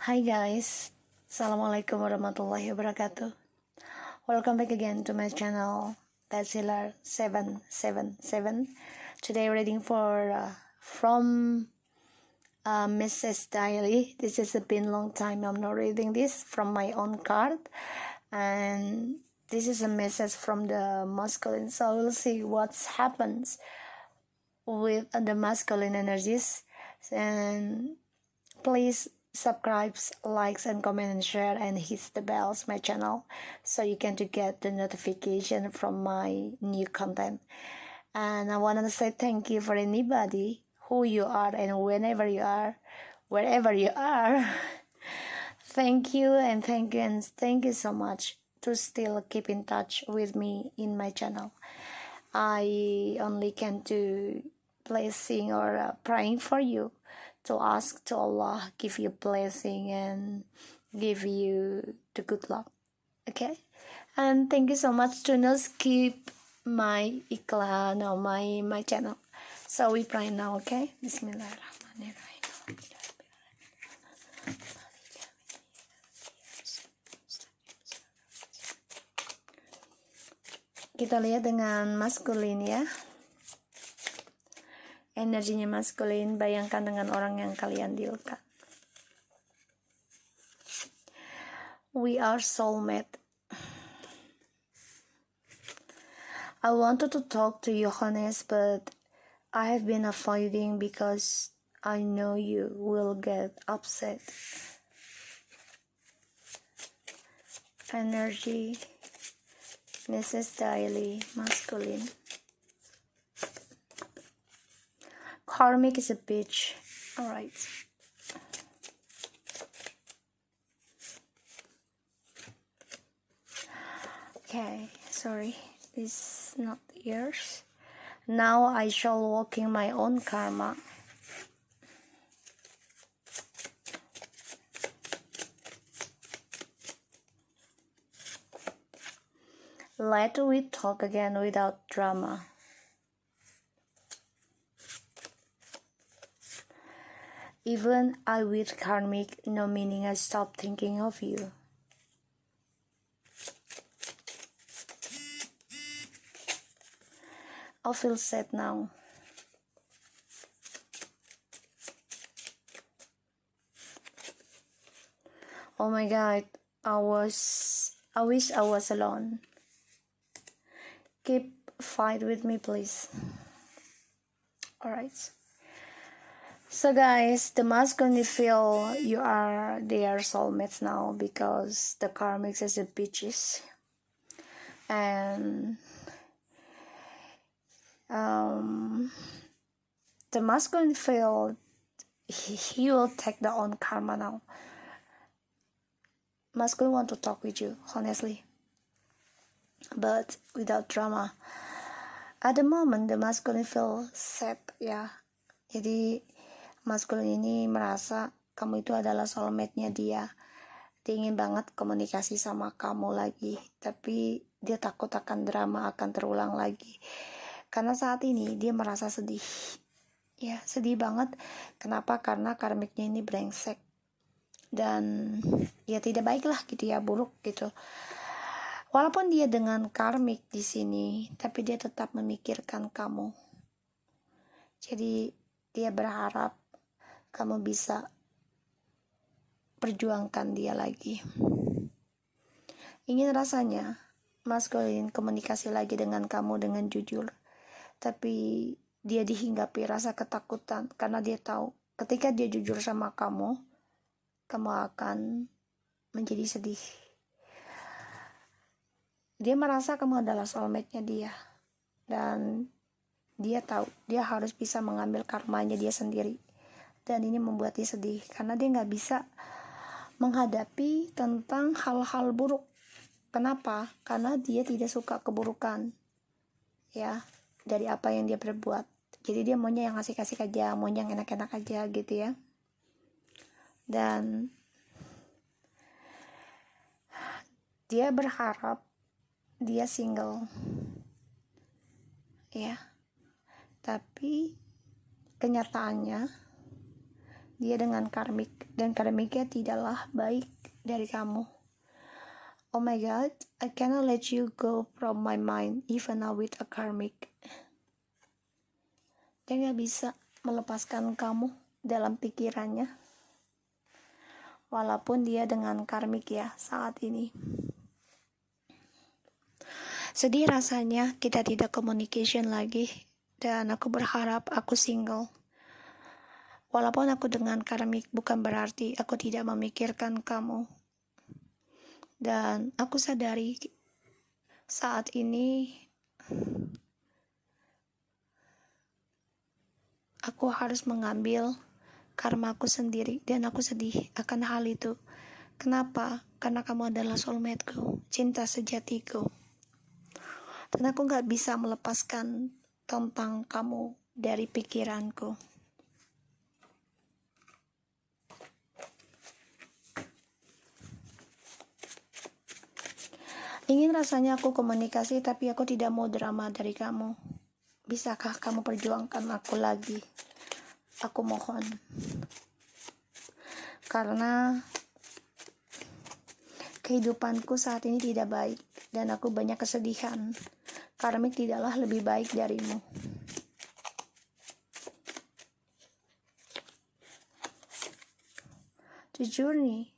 Hi guys, Assalamualaikum warahmatullahi wabarakatuh. Welcome back again to my channel, Bachelor 777. Today reading for from Mrs. Diary. This has been long time I'm not reading this from my own card, and this is a message from the masculine. So we'll see what happens with the masculine energies, and please subscribe, likes, and comment and share, and hit the bells my channel so you can to get the notification from my new content. And I want to say thank you for anybody who you are and whenever you are, wherever you are. Thank you and thank you so much to still keep in touch with me in my channel. I only can do blessing or praying for you, to ask to Allah give you blessing and give you the good luck. Okay, and thank you so much to not skip my iklan or my channel. So we pray now. Okay, Bismillahirrahmanirrahim. Kita lihat dengan maskulin ya. Energinya maskulin, bayangkan dengan orang yang kalian dealkan. We are soulmate. I wanted to talk to you, honest, but I have been avoiding because I know you will get upset. Energy, Mrs. Daily, masculine. Karmic is a bitch. Alright. Okay, sorry. This is not yours. Now I shall walk in my own karma. Let we talk again without drama. Even I with karmic, no meaning I stop thinking of you. I feel sad now. Oh my God, I wish I was alone. Keep fight with me, please. Alright. So guys, the masculine feel they are soulmates now because the karmic is the bitches, and the masculine feel he will take the own karma now. Masculine want to talk with you honestly, but without drama. At the moment the masculine feel sad ya. Jadi maskulin ini merasa kamu itu adalah soulmate-nya dia. Dia ingin banget komunikasi sama kamu lagi, tapi dia takut akan drama akan terulang lagi. Karena saat ini dia merasa sedih. Ya, sedih banget. Kenapa? Karena karmiknya ini brengsek. Dan ya tidak baik lah gitu ya, buruk gitu. Walaupun dia dengan karmik di sini, tapi dia tetap memikirkan kamu. Jadi dia berharap kamu bisa perjuangkan dia lagi. Ingin rasanya maskulin komunikasi lagi dengan kamu dengan jujur, tapi dia dihinggapi rasa ketakutan karena dia tahu ketika dia jujur sama kamu akan menjadi sedih. Dia merasa kamu adalah soulmate-nya dia, dan dia tahu dia harus bisa mengambil karmanya dia sendiri. Dan ini membuat dia sedih karena dia nggak bisa menghadapi tentang hal-hal buruk. Kenapa? Karena dia tidak suka keburukan ya dari apa yang dia perbuat. Jadi dia maunya yang asik-asik aja, maunya yang enak-enak aja gitu ya. Dan dia berharap dia single ya. Tapi kenyataannya dia dengan karmik, dan karmiknya tidaklah baik dari kamu. Oh my god, I cannot let you go from my mind even now with a karmic. Dia gak bisa melepaskan kamu dalam pikirannya, walaupun dia dengan karmik ya saat ini. Sedih rasanya kita tidak communication lagi, dan aku berharap aku single. Walaupun aku dengan karmik bukan berarti aku tidak memikirkan kamu. Dan aku sadari saat ini aku harus mengambil karmaku sendiri, dan aku sedih akan hal itu. Kenapa? Karena kamu adalah soulmateku, cinta sejatiku. Dan aku gak bisa melepaskan tentang kamu dari pikiranku. Ingin rasanya aku komunikasi, tapi aku tidak mau drama dari kamu. Bisakah kamu perjuangkan aku lagi? Aku mohon. Karena kehidupanku saat ini tidak baik, dan aku banyak kesedihan. Karmik tidaklah lebih baik darimu. Jujur nih,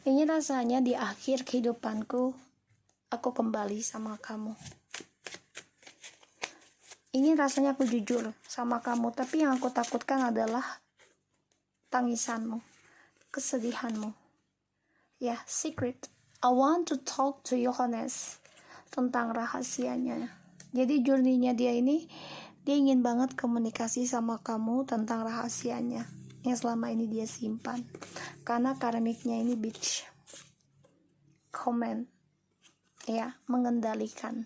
ini rasanya di akhir kehidupanku, aku kembali sama kamu. Ini rasanya aku jujur sama kamu, tapi yang aku takutkan adalah tangisanmu, kesedihanmu. Ya, secret. I want to talk to you honest tentang rahasianya. Jadi journey-nya dia ini, dia ingin banget komunikasi sama kamu tentang rahasianya yang selama ini dia simpan. Karena karmiknya ini bitch. Comment. Ya, mengendalikan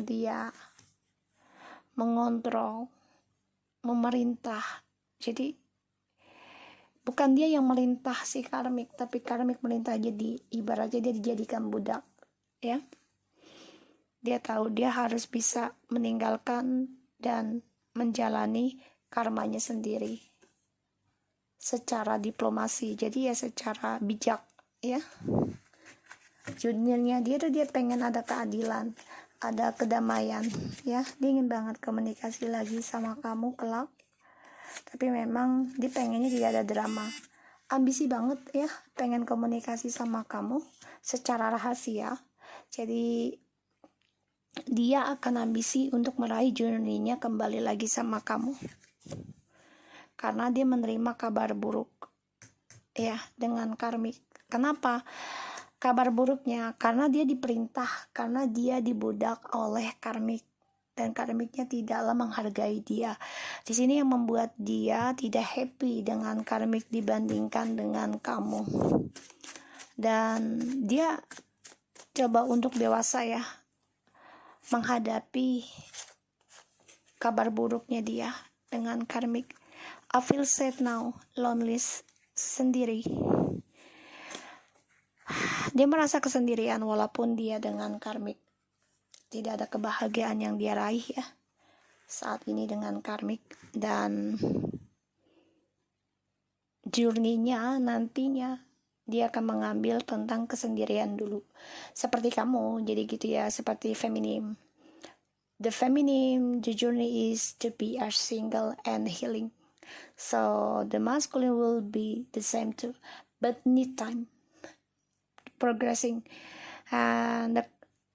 dia, mengontrol, memerintah. Jadi bukan dia yang merintah si karmik, tapi karmik merintah. Jadi ibaratnya dia dijadikan budak, ya. Dia tahu dia harus bisa meninggalkan dan menjalani karmanya sendiri secara diplomasi. Jadi ya secara bijak, ya. Juniornya dia tuh dia pengen ada keadilan, ada kedamaian, ya. Dia ingin banget komunikasi lagi sama kamu kelak, tapi memang dia pengennya tidak ada drama. Ambisi banget ya, pengen komunikasi sama kamu secara rahasia. Jadi dia akan ambisi untuk meraih journey-nya kembali lagi sama kamu, karena dia menerima kabar buruk ya dengan karmik. Kenapa kabar buruknya? Karena dia diperintah, karena dia dibudak oleh karmik, dan karmiknya tidaklah menghargai dia. Di sini yang membuat dia tidak happy dengan karmik dibandingkan dengan kamu. Dan dia coba untuk dewasa ya, menghadapi kabar buruknya dia dengan karmik. I feel sad now, lonely, sendiri. Dia merasa kesendirian walaupun dia dengan karmik. Tidak ada kebahagiaan yang dia raih ya saat ini dengan karmik. Dan journey-nya nantinya dia akan mengambil tentang kesendirian dulu. Seperti kamu, jadi gitu ya, seperti feminim. The feminim, the journey is to be a single and healing. So the masculine will be the same too, but need time progressing. And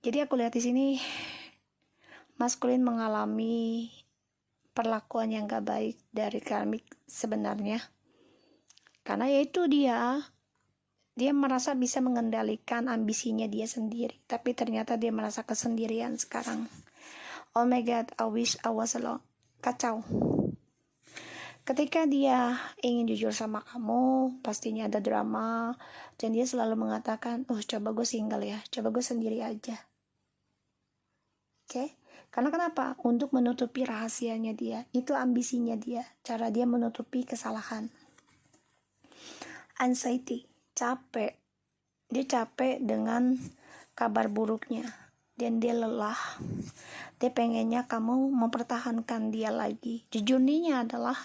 jadi aku lihat di sini maskulin mengalami perlakuan yang gak baik dari karmik sebenarnya. Karena yaitu dia merasa bisa mengendalikan ambisinya dia sendiri, tapi ternyata dia merasa kesendirian sekarang. Oh my god, I wish I was alone. Kacau. Ketika dia ingin jujur sama kamu, pastinya ada drama, dan dia selalu mengatakan, coba gue single ya, coba gue sendiri aja. Oke? Karena kenapa? Untuk menutupi rahasianya dia. Itu ambisinya dia, cara dia menutupi kesalahan. Anxiety, capek. Dia capek dengan kabar buruknya. dan dia lelah. Dia pengennya kamu mempertahankan dia lagi. Jujurnya adalah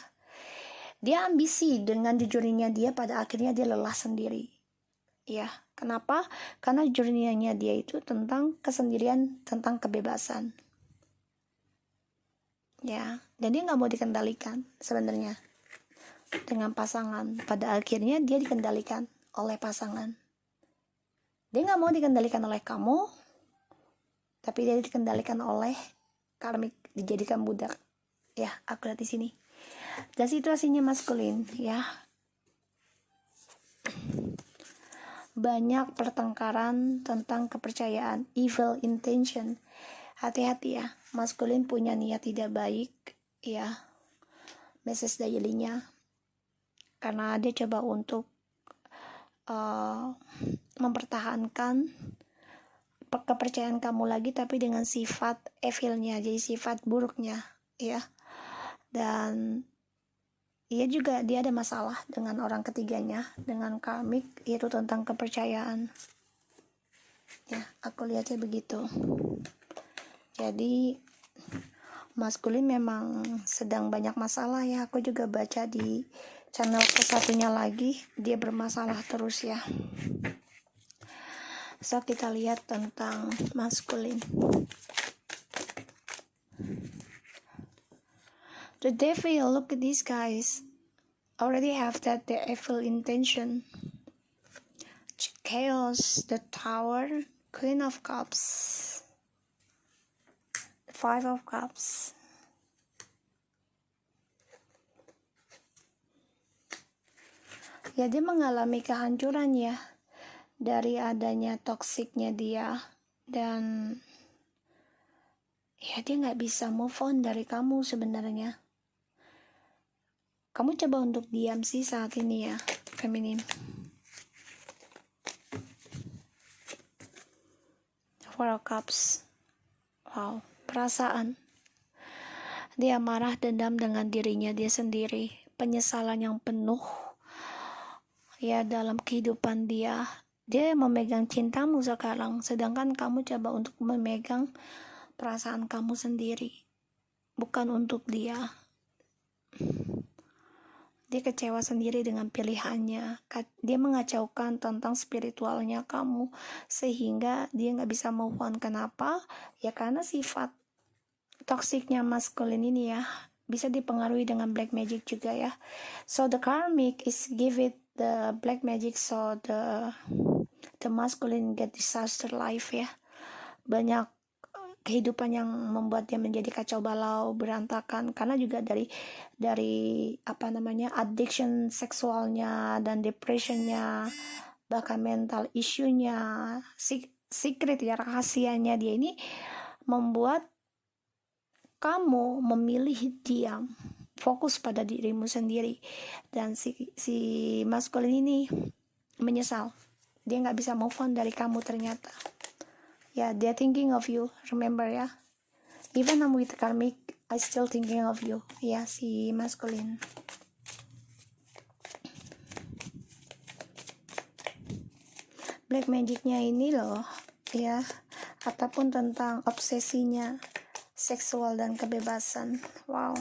dia ambisi. Dengan jujurnya dia, pada akhirnya dia lelah sendiri. Ya, kenapa? Karena jujurnya dia itu tentang kesendirian, tentang kebebasan. Ya, dan dia nggak mau dikendalikan sebenarnya dengan pasangan. Pada akhirnya dia dikendalikan oleh pasangan. Dia nggak mau dikendalikan oleh kamu, tapi dia dikendalikan oleh karmik, dijadikan budak. Ya, aku lihat di sini. Dan situasinya maskulin, ya. Banyak pertengkaran tentang kepercayaan, evil intention. Hati-hati ya, maskulin punya niat tidak baik, ya. Message dailynya, karena dia coba untuk mempertahankan kepercayaan kamu lagi, tapi dengan sifat evilnya, jadi sifat buruknya, ya. Dan dia ada masalah dengan orang ketiganya, dengan karmik, yaitu tentang kepercayaan. Ya, aku lihatnya begitu. Jadi maskulin memang sedang banyak masalah ya. Aku juga baca di channel satunya lagi, dia bermasalah terus ya. So kita lihat tentang maskulin. The devil, look at these guys, already have that the evil intention. Chaos, the Tower, Queen of Cups, Five of Cups. Ya, dia mengalami kehancuran ya, dari adanya toksiknya dia, dan ya dia nggak bisa move on dari kamu sebenarnya. Kamu coba untuk diam sih saat ini ya, feminin. Four of Cups. Wow, perasaan. Dia marah, dendam dengan dirinya dia sendiri, penyesalan yang penuh ya dalam kehidupan dia. Dia memegang cintamu sekarang, sedangkan kamu coba untuk memegang perasaan kamu sendiri, bukan untuk dia. Dia kecewa sendiri dengan pilihannya. Dia mengacaukan tentang spiritualnya kamu, sehingga dia nggak bisa move on. Kenapa? Ya karena sifat toksiknya maskulin ini ya, bisa dipengaruhi dengan black magic juga ya. So the karmic is give it the black magic, so the masculine get disaster life ya. Banyak kehidupan yang membuat dia menjadi kacau balau, berantakan, karena juga dari addiction seksualnya dan depressionnya, bahkan mental issue-nya, secret ya, rahasianya dia ini membuat kamu memilih diam, fokus pada dirimu sendiri. Dan si maskulin ini menyesal, dia nggak bisa move on dari kamu ternyata. Yeah, they're thinking of you. Remember ya. Even I'm with karmic, I still thinking of you. Ya, si maskulin. Black magicnya ini loh, ya. Ataupun tentang obsesinya, seksual dan kebebasan. Wow.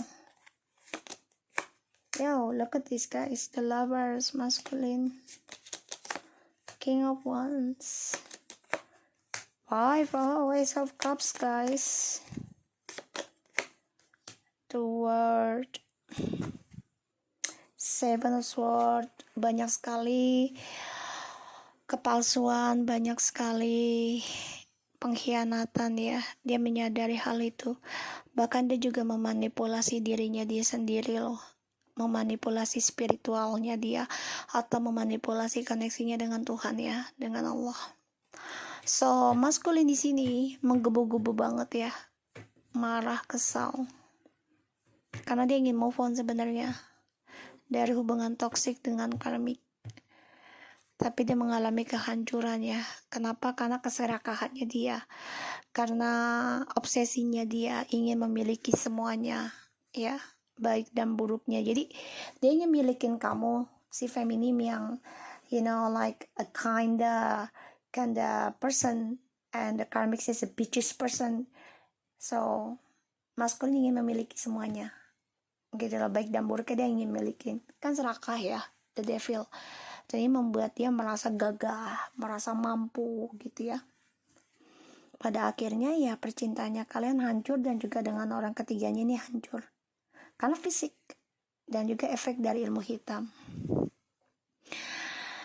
Yo, look at this guys. The lovers, masculine. King of Wands. Five Ace of Cups guys. The World, Seven of Swords. Banyak sekali kepalsuan, banyak sekali pengkhianatan ya. Dia menyadari hal itu. Bahkan dia juga memanipulasi dirinya dia sendiri loh, memanipulasi spiritualnya dia, atau memanipulasi koneksinya dengan Tuhan ya, dengan Allah. So, maskulin di sini menggebu-gebu banget ya, marah, kesal, karena dia ingin move on sebenarnya dari hubungan toksik dengan karmik. Tapi dia mengalami kehancuran ya. Kenapa? Karena keserakahannya dia, karena obsesinya dia ingin memiliki semuanya ya, baik dan buruknya. Jadi dia ingin milikin kamu, si feminim yang like a kinda person and the karmic is a bitches person. So maskulin ingin memiliki semuanya gitu loh, baik dan buruk dia ingin milikin, kan serakah ya, the devil. Jadi membuat dia merasa gagah, merasa mampu gitu ya. Pada akhirnya ya percintaannya kalian hancur, dan juga dengan orang ketiganya ini hancur karena fisik dan juga efek dari ilmu hitam.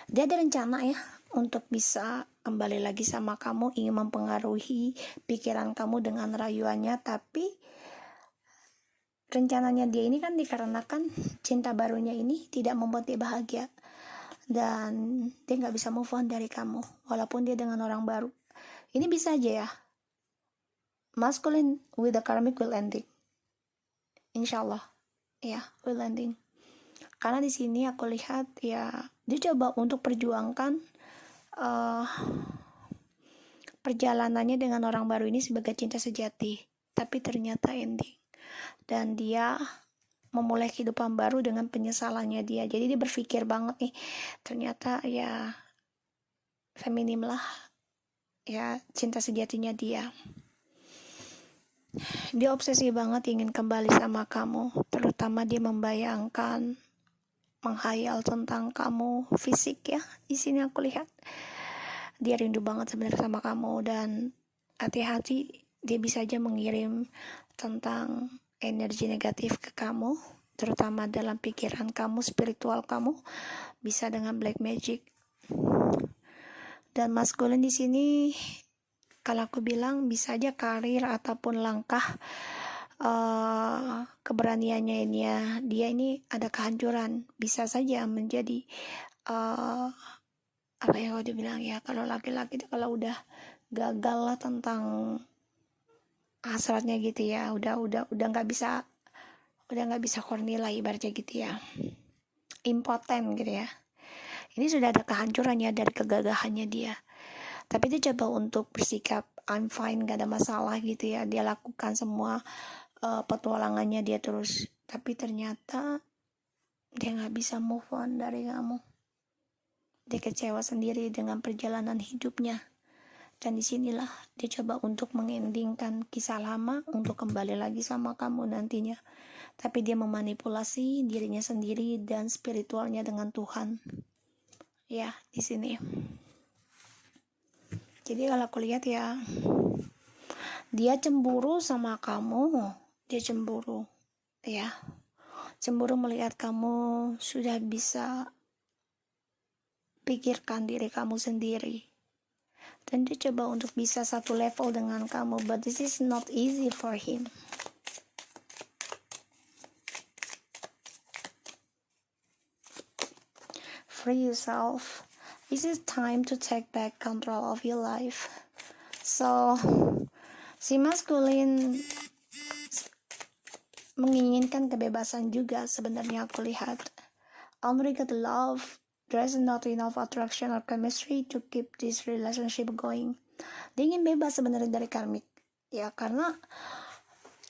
Dia ada rencana ya untuk bisa kembali lagi sama kamu, ingin mempengaruhi pikiran kamu dengan rayuannya, tapi rencananya dia ini kan dikarenakan cinta barunya ini tidak membuat dia bahagia, dan dia nggak bisa move on dari kamu walaupun dia dengan orang baru. Ini bisa aja ya, masculine with the karmic will ending, insyaallah ya, will ending. Karena di sini aku lihat ya, dia coba untuk perjuangkan perjalanannya dengan orang baru ini sebagai cinta sejati, tapi ternyata ending, dan dia memulai kehidupan baru dengan penyesalannya dia. Jadi dia berpikir banget nih, ternyata ya feminim lah ya cinta sejatinya dia. Dia obsesi banget ingin kembali sama kamu, terutama dia membayangkan, menghayal tentang kamu fisik ya. Di sini aku lihat dia rindu banget sebenarnya sama kamu, dan hati-hati dia bisa aja mengirim tentang energi negatif ke kamu, terutama dalam pikiran kamu, spiritual kamu, bisa dengan black magic. Dan maskulin di sini kalau aku bilang bisa aja karir ataupun langkah keberaniannya ini ya, dia ini ada kehancuran, bisa saja menjadi apa yang udah bilang ya, kalau laki-laki itu kalau udah gagal lah tentang hasratnya gitu ya, udah nggak bisa horny lah ibaratnya gitu ya, impoten gitu ya. Ini sudah ada kehancurannya dari kegagahannya dia, tapi dia coba untuk bersikap I'm fine, gak ada masalah gitu ya. Dia lakukan semua petualangannya dia terus, tapi ternyata dia gak bisa move on dari kamu. Dia kecewa sendiri dengan perjalanan hidupnya, dan disinilah dia coba untuk mengendingkan kisah lama untuk kembali lagi sama kamu nantinya. Tapi dia memanipulasi dirinya sendiri dan spiritualnya dengan Tuhan ya di sini. Jadi kalau aku lihat ya, dia cemburu sama kamu, dia cemburu ya, cemburu melihat kamu sudah bisa pikirkan diri kamu sendiri, dan dia coba untuk bisa satu level dengan kamu, but this is not easy for him. Free yourself. This is time to take back control of your life. So si maskulin menginginkan kebebasan juga sebenarnya aku lihat. Unrequited love, there is not enough attraction or chemistry to keep this relationship going. Dia ingin bebas sebenarnya dari karmik ya, karena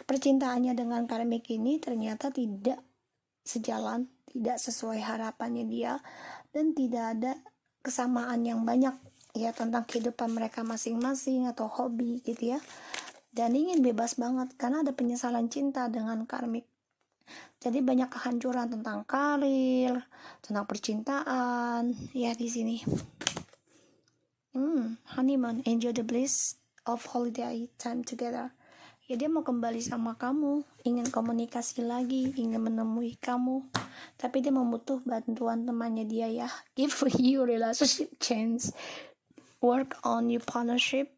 percintaannya dengan karmik ini ternyata tidak sejalan, tidak sesuai harapannya dia, dan tidak ada kesamaan yang banyak ya tentang kehidupan mereka masing-masing atau hobi gitu ya. Dan ingin bebas banget karena ada penyesalan cinta dengan karmik. Jadi banyak kehancuran tentang karir, tentang percintaan ya di sini. Honeymoon, enjoy the bliss of holiday time together. Ya dia mau kembali sama kamu, ingin komunikasi lagi, ingin menemui kamu, tapi dia membutuh bantuan temannya dia ya. Give you relationship chance, work on your partnership,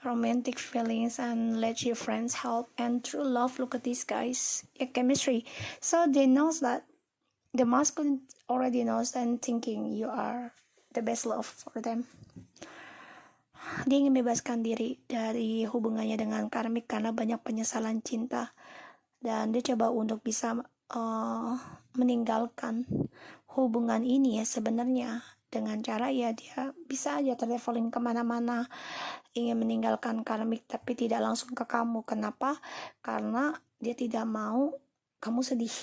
romantic feelings, and let your friends help, and true love. Look at these guys, yeah, chemistry. So they knows that the masculine already knows and thinking you are the best love for them. Dia ingin bebaskan diri dari hubungannya dengan karmik karena banyak penyesalan cinta, dan dia coba untuk bisa meninggalkan hubungan ini ya sebenarnya dengan cara ya dia bisa aja traveling kemana-mana, ingin meninggalkan karmik tapi tidak langsung ke kamu. Kenapa? Karena dia tidak mau kamu sedih,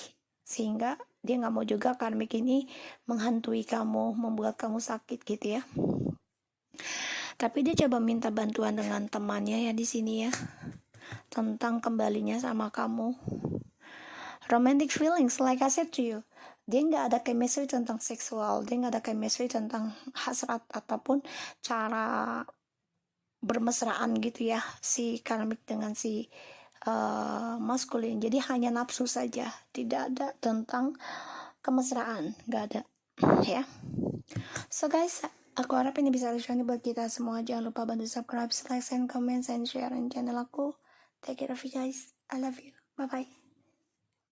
sehingga dia nggak mau juga karmik ini menghantui kamu, membuat kamu sakit gitu ya. Tapi dia coba minta bantuan dengan temannya ya di sini ya, tentang kembalinya sama kamu. Romantic feelings, like I said to you, dia nggak ada chemistry tentang seksual, dia nggak ada chemistry tentang hasrat ataupun cara bermesraan gitu ya, si karmik dengan si maskulin. Jadi hanya nafsu saja, tidak ada tentang kemesraan, nggak ada ya. So guys, aku harap ini bisa nih buat kita semua. Jangan lupa bantu subscribe, like, and comment, and share channel aku. Take care of you guys. I love you. Bye bye.